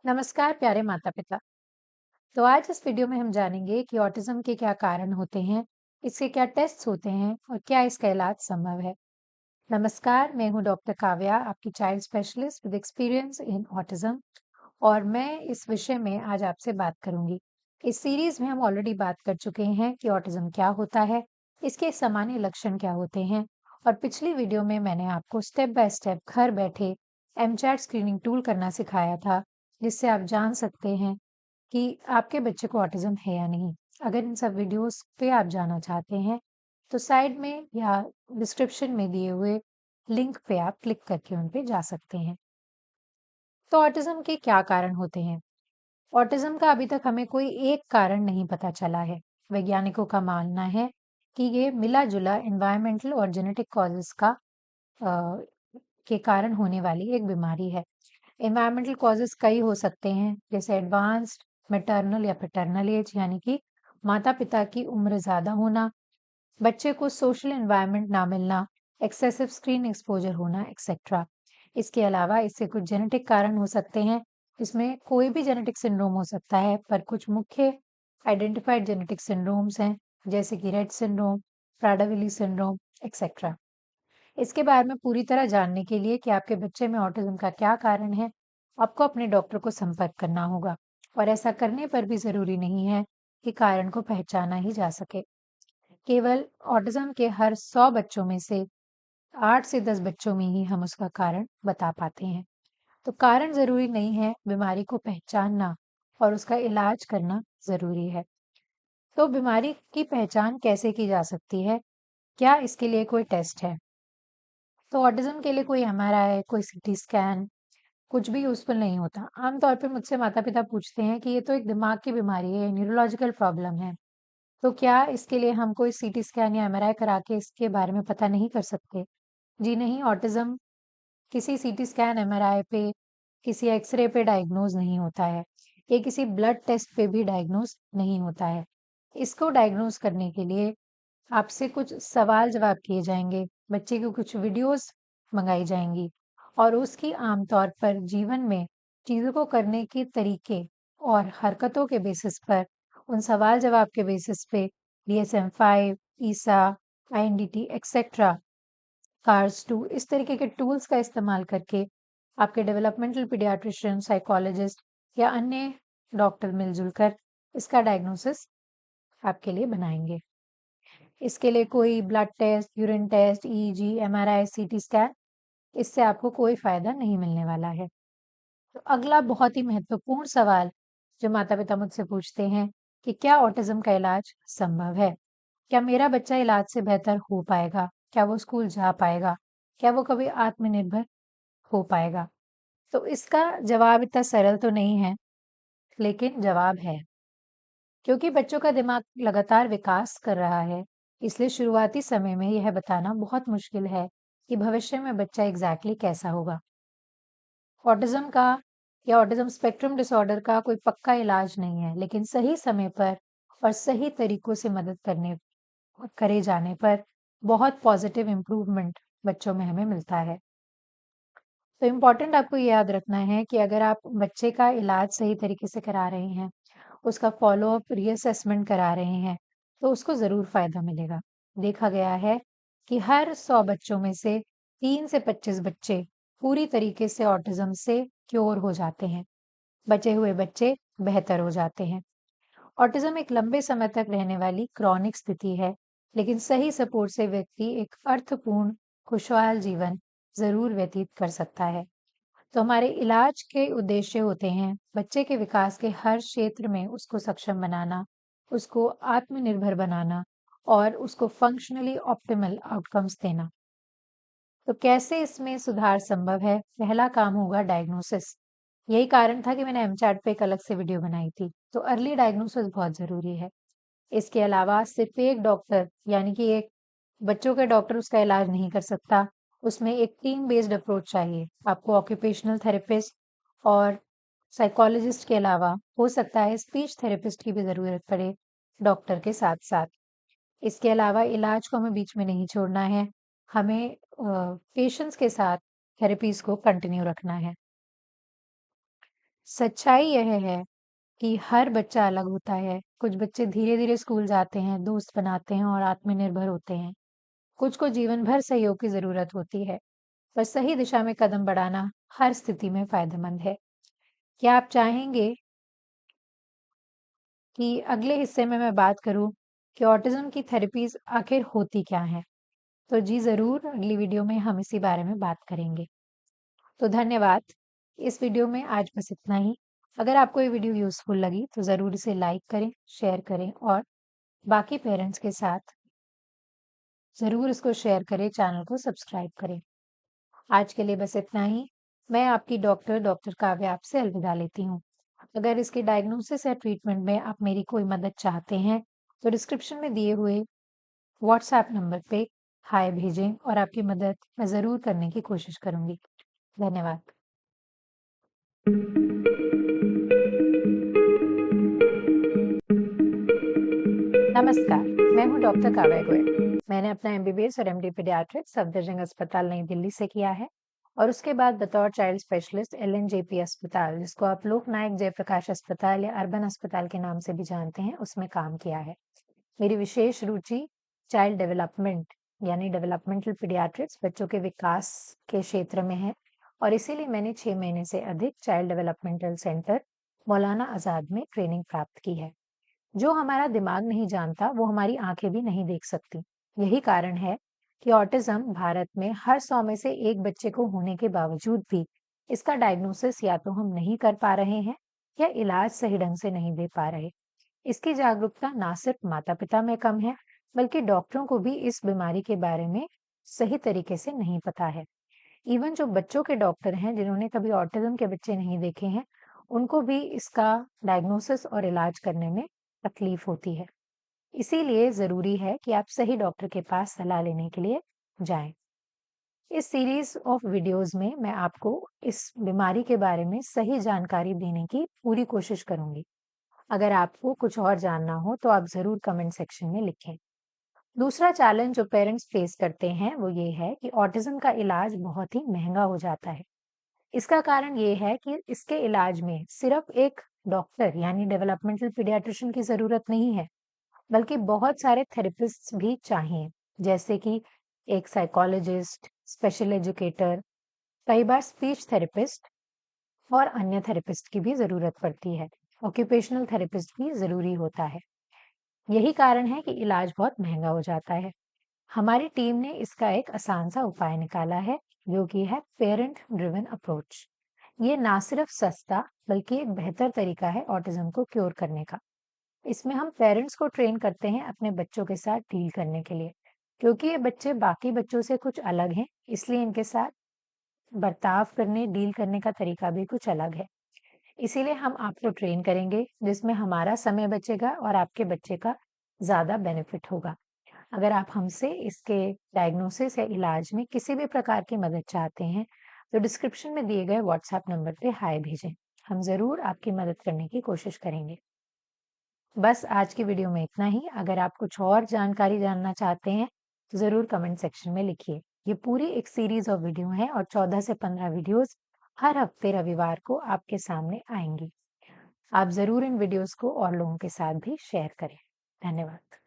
नमस्कार प्यारे माता पिता। तो आज इस वीडियो में हम जानेंगे कि ऑटिज्म के क्या कारण होते हैं, इसके क्या टेस्ट्स होते हैं और क्या इसका इलाज संभव है। नमस्कार, मैं हूं डॉक्टर काव्या, आपकी child specialist with experience in autism और मैं इस विषय में आज आपसे बात करूंगी। इस सीरीज में हम ऑलरेडी बात कर चुके हैं कि ऑटिज्म क्या होता है, इसके सामान्य लक्षण क्या होते हैं और पिछली वीडियो में मैंने आपको स्टेप बाय स्टेप घर बैठे एमचैट स्क्रीनिंग टूल करना सिखाया था, जिससे आप जान सकते हैं कि आपके बच्चे को ऑटिज्म है या नहीं। अगर इन सब वीडियोस पे आप जाना चाहते हैं, तो साइड में या डिस्क्रिप्शन में दिए हुए लिंक पे आप क्लिक करके उन पे जा सकते हैं। तो ऑटिज्म के क्या कारण होते हैं? ऑटिज्म का अभी तक हमें कोई एक कारण नहीं पता चला है। वैज्ञानिकों का मानना है कि ये मिला-जुला एनवायरमेंटल और जेनेटिक कॉजेस अ, के कारण होने वाली एक बीमारी है। एनवायरमेंटल कॉजेस कई हो सकते हैं, जैसे एडवांस्ड मैटरनल या पैटर्नल एज यानी कि माता-पिता की उम्र ज़्यादा होना, बच्चे को सोशल एनवायरनमेंट ना मिलना, एक्सेसिव स्क्रीन एक्सपोज़र होना, एक्सेट्रा। इसके अलावा इससे कुछ जेनेटिक कारण हो सकते हैं, इसमें कोई भी जेनेटिक सिंड्रोम हो सकता है, पर कुछ मुख्य आइडेंटिफाइड जेनेटिक सिंड्रोम्स हैं, जैसे कि Rett syndrome, Prada-Willie syndrome, etcetera. इसके बारे में पूरी तरह जानने के लिए कि आपके बच्चे में ऑटिज्म का क्या कारण है, आपको अपने डॉक्टर को संपर्क करना होगा और ऐसा करने पर भी ज़रूरी नहीं है कि कारण को पहचाना ही जा सके। केवल ऑटिज्म के हर 100 बच्चों में से 8 से 10 बच्चों में ही हम उसका कारण बता पाते हैं। तो कारण ज़रूरी नहीं है, बीमारी को पहचानना और उसका इलाज करना ज़रूरी है। तो बीमारी की पहचान कैसे की जा सकती है? क्या इसके लिए कोई टेस्ट है? तो ऑटिज्म के लिए कोई एमआरआई, कोई सीटी स्कैन, कुछ भी यूज़फुल नहीं होता। आम तौर पे मुझसे माता-पिता पूछते हैं कि ये तो एक दिमाग की बीमारी है, न्यूरोलॉजिकल प्रॉब्लम है। तो क्या इसके लिए हम कोई सीटी स्कैन या एमआरआई करा के इसके बारे में पता नहीं कर सकते? जी नहीं, ऑटिज़्म किसी सीटी स्कैन, एमआरआई पे, किसी एक्स-रे पे डायग्नोज़ नहीं होता है। ये किसी ब्लड टेस्ट पे भी डायग्नोज़ नहीं होता है। इसको डायग्नोज़ करने के लिए आपसे कुछ सवाल-जवाब किए जाएँगे, बच्चे की कुछ वीडियोज़ मँगाई जाएँगी और उसकी आम तौर पर जीवन में चीज़ों को करने के तरीके और हरकतों के बेसिस पर, उन सवाल-जवाब के बेसिस पे डीएसएम-5, ईसा, आईएनडीटी एक्सेट्रा, कार्स-2 इस तरीके के टूल्स का इस्तेमाल करके आपके डेवलपमेंटल पीडियाट्रिशियन, साइकोलॉजिस्ट या अन्य डॉक्टर मिल-जुल कर इसका डायग्नोसिस आपके लिए बनाएँगे। इसके लिए कोई blood test, urine test, EEG, MRI, CT scan इससे आपको कोई फ़ायदा नहीं मिलने वाला है। तो अगला बहुत ही महत्वपूर्ण सवाल जो माता-पिता मुझसे पूछते हैं कि क्या ऑटिज़्म का इलाज संभव है? क्या मेरा बच्चा इलाज से बेहतर हो पाएगा? क्या वो स्कूल जा पाएगा? क्या वो कभी आत्मनिर्भर हो पाएगा? तो इसका जवाब इतना सरल तो नहीं है, लेकिन जवाब है। क्योंकि बच्चों का दिमाग लगातार विकास कर रहा है, इसलिए शुरुआती समय में यह बताना बहुत मुश्किल है कि भविष्य में बच्चा एग्ज़ैक्टली कैसा होगा। ऑटिज़्म का या ऑटिज़्म स्पेक्ट्रम डिसऑर्डर का कोई पक्का इलाज नहीं है, लेकिन सही समय पर और सही तरीकों से मदद करने करे जाने पर बहुत पॉज़िटिव इम्प्रूवमेंट बच्चों में हमें मिलता है। तो इम्पोर्टेंट आपको ये याद रखना है कि अगर आप बच्चे का इलाज सही तरीके से करा रहे हैं, उसका फ़ॉलो-अप रीअसेसमेंट करा रहे हैं, तो उसको ज़रूर फ़ायदा मिलेगा। देखा गया है कि हर 100 बच्चों में से 3 से 25 बच्चे पूरी तरीके से ऑटिज़्म से क्योर हो जाते हैं। बचे हुए बच्चे बेहतर हो जाते हैं। ऑटिज़्म एक लंबे समय तक रहने वाली क्रॉनिक स्थिति है, लेकिन सही सपोर्ट से व्यक्ति एक अर्थपूर्ण, खुशहाल जीवन ज़रूर व्यतीत कर सकता है। तो हमारे इलाज के उद्देश्य होते हैं बच्चे के विकास के हर क्षेत्र में उसको सक्षम बनाना, उसको आत्मनिर्भर बनाना और उसको फंक्शनली ऑप्टिमल आउटकम्स देना। तो कैसे इसमें सुधार संभव है? पहला काम होगा डायग्नोसिस। यही कारण था कि मैंने एमचैट पे एक अलग से वीडियो बनाई थी। तो अर्ली डायग्नोसिस बहुत ज़रूरी है। इसके अलावा सिर्फ एक डॉक्टर यानी कि एक बच्चों का डॉक्टर उसका इलाज नहीं कर सकता। उसमें एक टीम बेस्ड अप्रोच चाहिए। आपको ऑक्यूपेशनल थेरेपिस्ट और साइकोलॉजिस्ट के अलावा हो सकता है स्पीच थेरेपिस्ट की भी ज़रूरत पड़े डॉक्टर के साथ-साथ। इसके अलावा इलाज को हमें बीच में नहीं छोड़ना है। हमें पेशेंस के साथ थेरेपीज़ को कंटिन्यू रखना है। सच्चाई यह है कि हर बच्चा अलग होता है। कुछ बच्चे धीरे-धीरे स्कूल जाते हैं, दोस्त बनाते हैं और आत्मनिर्भर होते हैं। कुछ को जीवन भर सहयोग की ज़रूरत होती है, पर सही दिशा में कदम बढ़ाना हर स्थिति में फ़ायदेमंद है। क्या आप चाहेंगे कि अगले हिस्से में मैं बात करूँ कि ऑटिज़्म की थेरेपीज़ आखिर होती क्या हैं? तो जी ज़रूर, अगली वीडियो में हम इसी बारे में बात करेंगे। तो धन्यवाद। इस वीडियो में आज बस इतना ही। अगर आपको ये वीडियो यूज़फुल लगी तो ज़रूर इसे लाइक करें, शेयर करें और बाकी पेरेंट्स के साथ ज़रूर इसको शेयर करें, चैनल को सब्सक्राइब करें। आज के लिए बस इतना ही। मैं आपकी डॉक्टर काव्या आपसे अलविदा लेती हूँ। अगर इसके डायग्नोसिस या ट्रीटमेंट में आप मेरी कोई मदद चाहते हैं, तो डिस्क्रिप्शन में दिए हुए व्हाट्सएप नंबर पे हाय भेजें और आपकी मदद मैं ज़रूर करने की कोशिश करूँगी। धन्यवाद। नमस्कार, मैं हूँ डॉक्टर काव्या गोयल। मैंने अपना एमबीबीएस और एमडी पीडियाट्रिक्स सफदरजंग अस्पताल नई दिल्ली से किया है और उसके बाद बतौर चाइल्ड स्पेशलिस्ट एलएनजेपी अस्पताल, जिसको आप लोकनायक जयप्रकाश अस्पताल या अर्बन अस्पताल के नाम से भी जानते हैं, उसमें काम किया है। मेरी विशेष रुचि चाइल्ड डेवलपमेंट यानी डेवलपमेंटल पीडियाट्रिक्स, बच्चों के विकास के क्षेत्र में है और इसीलिए मैंने 6 महीने से अधिक child developmental centre Maulana Azad में ट्रेनिंग प्राप्त की है। जो हमारा दिमाग नहीं जानता, वो हमारी आंखें भी नहीं देख सकती। यही कारण है कि ऑटिज्म भारत में हर 100 में से एक बच्चे को होने के बावजूद भी इसका डायग्नोसिस या तो हम नहीं कर पा रहे हैं या इलाज सही ढंग से नहीं दे पा रहे। इसकी जागरूकता ना सिर्फ माता-पिता में कम है, बल्कि डॉक्टरों को भी इस बीमारी के बारे में सही तरीके से नहीं पता है। इवन जो बच्चों के डॉक्टर हैं, जिन्होंने कभी ऑटिज्म के बच्चे नहीं देखे हैं, उनको भी इसका डायग्नोसिस और इलाज करने में तकलीफ होती है। इसीलिए ज़रूरी है कि आप सही डॉक्टर के पास सलाह लेने के लिए जाएँ। इस सीरीज़ ऑफ वीडियोज़ में मैं आपको इस बीमारी के बारे में सही जानकारी देने की पूरी कोशिश करूँगी। अगर आपको कुछ और जानना हो तो आप ज़रूर कमेंट सेक्शन में लिखें। दूसरा चैलेंज जो पेरेंट्स फेस करते हैं वो ये है कि ऑटिज्म का इलाज बहुत ही महँगा हो जाता है। इसका कारण ये है कि इसके इलाज में सिर्फ एक डॉक्टर यानी डेवलपमेंटल पीडियाट्रिशियन की ज़रूरत नहीं है, बल्कि बहुत सारे थेरेपिस्ट्स भी चाहिए, जैसे कि एक साइकोलॉजिस्ट, स्पेशल एजुकेटर, कई बार स्पीच थेरेपिस्ट और अन्य थेरेपिस्ट की भी ज़रूरत पड़ती है। ऑक्यूपेशनल थेरेपिस्ट भी ज़रूरी होता है। यही कारण है कि इलाज बहुत महँगा हो जाता है। हमारी टीम ने इसका एक आसान सा उपाय निकाला है, जो कि है पेरेंट ड्रिवन अप्रोच। ये ना सिर्फ सस्ता, बल्कि एक बेहतर तरीका है ऑटिज्म को क्योर करने का। इसमें हम पेरेंट्स को ट्रेन करते हैं अपने बच्चों के साथ डील करने के लिए। क्योंकि ये बच्चे बाकी बच्चों से कुछ अलग हैं, इसलिए इनके साथ बर्ताव करने, डील करने का तरीका भी कुछ अलग है। इसीलिए हम आपको ट्रेन करेंगे, जिसमें हमारा समय बचेगा और आपके बच्चे का ज़्यादा बेनिफिट होगा। अगर आप हमसे इसके डायग्नोसिस या इलाज में किसी भी प्रकार की मदद चाहते हैं, तो डिस्क्रिप्शन में दिए गए व्हाट्सएप नंबर पे हाय भेजें। हम ज़रूर आपकी मदद करने की कोशिश करेंगे। बस आज की वीडियो में इतना ही। अगर आप कुछ और जानकारी जानना चाहते हैं, तो ज़रूर कमेंट सेक्शन में लिखिए। ये पूरी एक सीरीज़ ऑफ वीडियो है और 14 से 15 वीडियोज़ हर हफ्ते रविवार को आपके सामने आएँगी। आप ज़रूर इन वीडियोज़ को और लोगों के साथ भी शेयर करें। धन्यवाद।